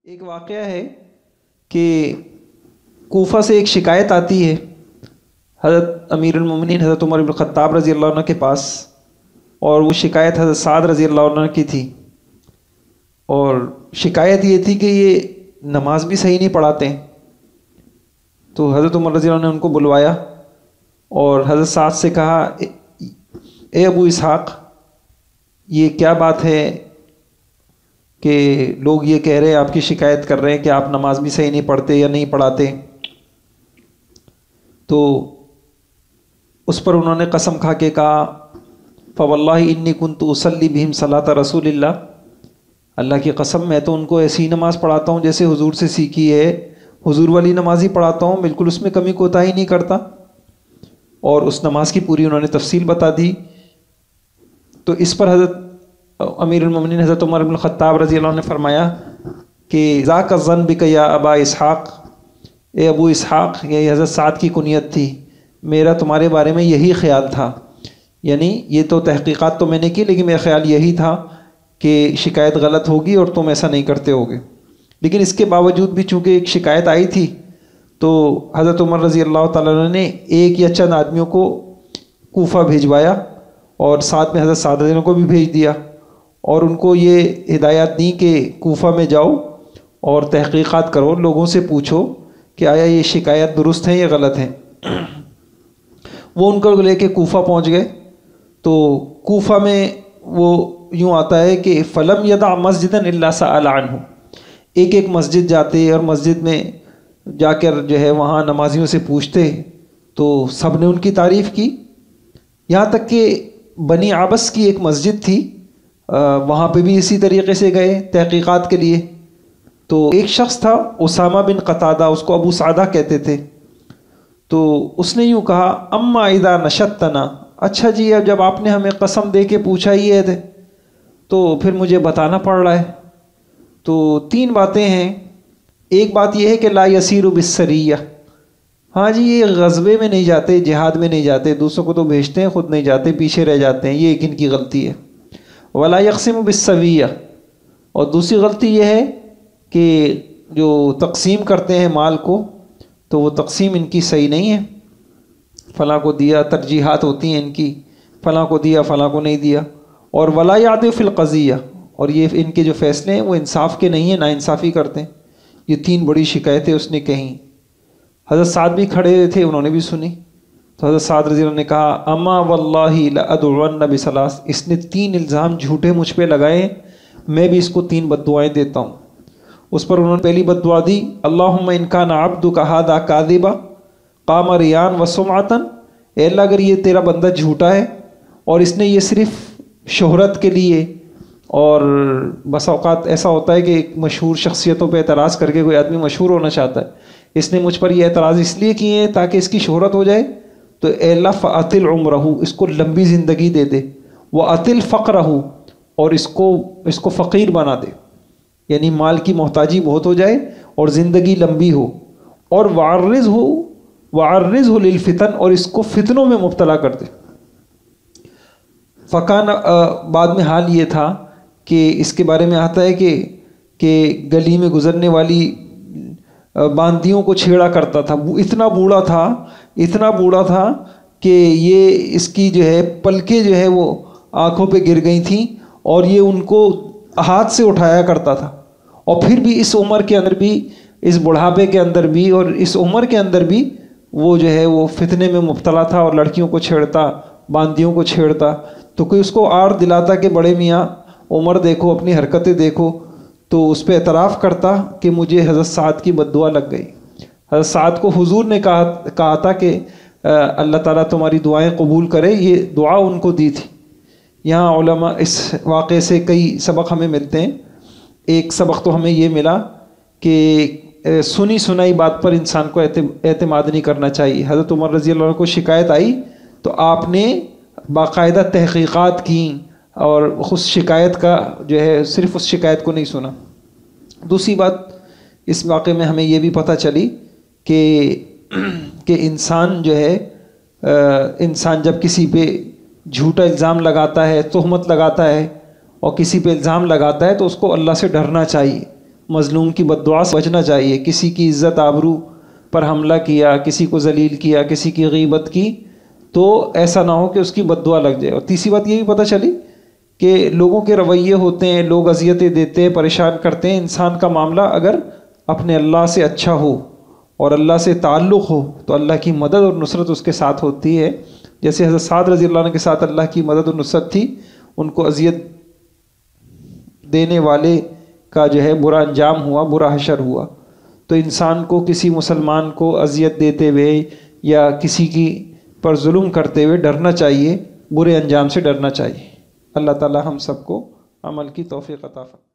ایک واقعہ ہے کہ کوفہ سے ایک شکایت آتی ہے حضرت امیر المومنین حضرت عمر بن الخطاب رضی اللہ عنہ کے پاس، اور وہ شکایت حضرت سعد رضی اللہ عنہ کی تھی، اور شکایت یہ تھی کہ یہ نماز بھی صحیح نہیں پڑھاتے ہیں۔ تو حضرت عمر رضی اللہ عنہ نے ان کو بلوایا اور حضرت سعد سے کہا، اے ابو اسحاق، یہ کیا بات ہے کہ لوگ یہ کہہ رہے ہیں، آپ کی شکایت کر رہے ہیں کہ آپ نماز بھی صحیح نہیں پڑھتے یا نہیں پڑھاتے؟ تو اس پر انہوں نے قسم کھا کے کہا، فواللہ انی کنت اصلی بہم صلاۃ رسول اللہ، اللہ کی قسم میں تو ان کو ایسی نماز پڑھاتا ہوں جیسے حضور سے سیکھی ہے، حضور والی نماز ہی پڑھاتا ہوں، بالکل اس میں کمی کوتاہی نہیں کرتا۔ اور اس نماز کی پوری انہوں نے تفصیل بتا دی۔ تو اس پر حضرت امیر المومنین حضرت عمر بن الخطاب رضی اللہ عنہ نے فرمایا کہ ذاک الظن بک یا ابا اسحاق، اے ابو اسحاق، یہ حضرت سعد کی کنیت تھی، میرا تمہارے بارے میں یہی خیال تھا، یعنی یہ تو تحقیقات تو میں نے کی لیکن میرا خیال یہی تھا کہ شکایت غلط ہوگی اور تم ایسا نہیں کرتے ہوگے۔ لیکن اس کے باوجود بھی چونکہ ایک شکایت آئی تھی تو حضرت عمر رضی اللہ تعالیٰ عنہ نے ایک یا چند آدمیوں کو کوفہ بھیجوایا، اور ساتھ میں حضرت سعد رضی اللہ عنہ کو بھی بھیج دیا، اور ان کو یہ ہدایات دی کہ کوفہ میں جاؤ اور تحقیقات کرو، لوگوں سے پوچھو کہ آیا یہ شکایت درست ہیں یا غلط ہیں۔ وہ ان کو لے کے کوفہ پہنچ گئے۔ تو کوفہ میں وہ یوں آتا ہے کہ فلم یدع مسجدا الا سأل عنہ، ایک ایک مسجد جاتے اور مسجد میں جا کر جو ہے وہاں نمازیوں سے پوچھتے، تو سب نے ان کی تعریف کی، یہاں تک کہ بنی عبس کی ایک مسجد تھی، وہاں پہ بھی اسی طریقے سے گئے تحقیقات کے لیے۔ تو ایک شخص تھا اسامہ بن قتادہ، اس کو ابو سعدہ کہتے تھے، تو اس نے یوں کہا، اما اذا نشدتنا، اچھا جی اب جب آپ نے ہمیں قسم دے کے پوچھا ہی ہے تو پھر مجھے بتانا پڑ رہا ہے۔ تو تین باتیں ہیں، ایک بات یہ ہے کہ لا یسیر بالسریہ، ہاں جی یہ غزوے میں نہیں جاتے، جہاد میں نہیں جاتے، دوسروں کو تو بھیجتے ہیں خود نہیں جاتے، پیچھے رہ جاتے ہیں، یہ ایک ان کی غلطی ہے۔ ولا یقسم بالسویہ، اور دوسری غلطی یہ ہے کہ جو تقسیم کرتے ہیں مال کو تو وہ تقسیم ان کی صحیح نہیں ہے، فلاں کو دیا، ترجیحات ہوتی ہیں ان کی، فلاں کو دیا فلاں کو نہیں دیا۔ اور ولا یعدل فی القضیہ، اور یہ ان کے جو فیصلے ہیں وہ انصاف کے نہیں ہیں، ناانصافی کرتے ہیں۔ یہ تین بڑی شکایتیں اس نے کہیں۔ حضرت سعد بھی کھڑے تھے، انہوں نے بھی سنی۔ تو حضرت سعد رضی اللہ عنہ نے کہا، اما واللہ لأدعون بثلاث، اس نے تین الزام جھوٹے مجھ پہ لگائے، میں بھی اس کو تین بددعائیں دیتا ہوں۔ اس پر انہوں نے پہلی بددعا دی، اللہم ان کان عبدک ھذا کاذبا قام ریان وسمعۃ، اے اللہ اگر یہ تیرا بندہ جھوٹا ہے اور اس نے یہ صرف شہرت کے لیے، اور بس اوقات ایسا ہوتا ہے کہ ایک مشہور شخصیتوں پہ اعتراض کر کے کوئی آدمی مشہور ہونا چاہتا ہے، اس نے مجھ پر یہ اعتراض اس لیے کیے ہیں تاکہ اس کی شہرت ہو جائے، تو اے اللہ فاطل عمرہ، اس کو لمبی زندگی دے دے، واطل فقرہ، اور اس کو فقیر بنا دے، یعنی مال کی محتاجی بہت ہو جائے اور زندگی لمبی ہو، اور وعرضہ للفتن، اور اس کو فتنوں میں مبتلا کر دے۔ فکان، بعد میں حال یہ تھا کہ اس کے بارے میں آتا ہے کہ گلی میں گزرنے والی باندیوں کو چھیڑا کرتا تھا، وہ اتنا بوڑھا تھا کہ یہ اس کی جو ہے پلکیں جو ہے وہ آنکھوں پہ گر گئی تھیں، اور یہ ان کو ہاتھ سے اٹھایا کرتا تھا۔ اور پھر بھی اس عمر کے اندر بھی، اس بڑھاپے کے اندر بھی اور اس عمر کے اندر بھی وہ جو ہے وہ فتنے میں مبتلا تھا، اور لڑکیوں کو چھیڑتا، باندیوں کو چھیڑتا۔ تو کوئی اس کو آڑ دلاتا کہ بڑے میاں عمر دیکھو، اپنی حرکتیں دیکھو، تو اس پہ اعتراف کرتا کہ مجھے حضرت سعد کی بد دعا لگ گئی۔ حضرت سعد کو حضور نے کہا تھا کہ اللہ تعالیٰ تمہاری دعائیں قبول کرے، یہ دعا ان کو دی تھی۔ یہاں علماء اس واقعے سے کئی سبق ہمیں ملتے ہیں۔ ایک سبق تو ہمیں یہ ملا کہ سنی سنائی بات پر انسان کو اعتماد نہیں کرنا چاہیے۔ حضرت عمر رضی اللہ عنہ کو شکایت آئی تو آپ نے باقاعدہ تحقیقات کی، اور خود شکایت کا جو ہے صرف اس شکایت کو نہیں سنا۔ دوسری بات اس واقعے میں ہمیں یہ بھی پتہ چلی کہ انسان جو ہے، انسان جب کسی پہ جھوٹا الزام لگاتا ہے، تہمت لگاتا ہے، اور کسی پہ الزام لگاتا ہے تو اس کو اللہ سے ڈرنا چاہیے، مظلوم کی بد دعا سے بچنا چاہیے. کسی کی عزت آبرو پر حملہ کیا، کسی کو ذلیل کیا، کسی کی غیبت کی، تو ایسا نہ ہو کہ اس کی بد دعا لگ جائے. اور تیسری بات یہ بھی پتہ چلی کہ لوگوں کے رویے ہوتے ہیں، لوگ اذیتیں دیتے ہیں، پریشان کرتے ہیں. انسان کا معاملہ اگر اپنے اللہ سے اچھا ہو اور اللہ سے تعلق ہو تو اللہ کی مدد اور نصرت اس کے ساتھ ہوتی ہے. جیسے حضرت سعد رضی اللہ عنہ کے ساتھ اللہ کی مدد اور نصرت تھی، ان کو اذیت دینے والے کا جو ہے برا انجام ہوا، برا حشر ہوا. تو انسان کو کسی مسلمان کو اذیت دیتے ہوئے یا کسی کی پر ظلم کرتے ہوئے ڈرنا چاہیے، برے انجام سے ڈرنا چاہیے. اللہ تعالی ہم سب کو عمل کی توفیق عطا فرمائے.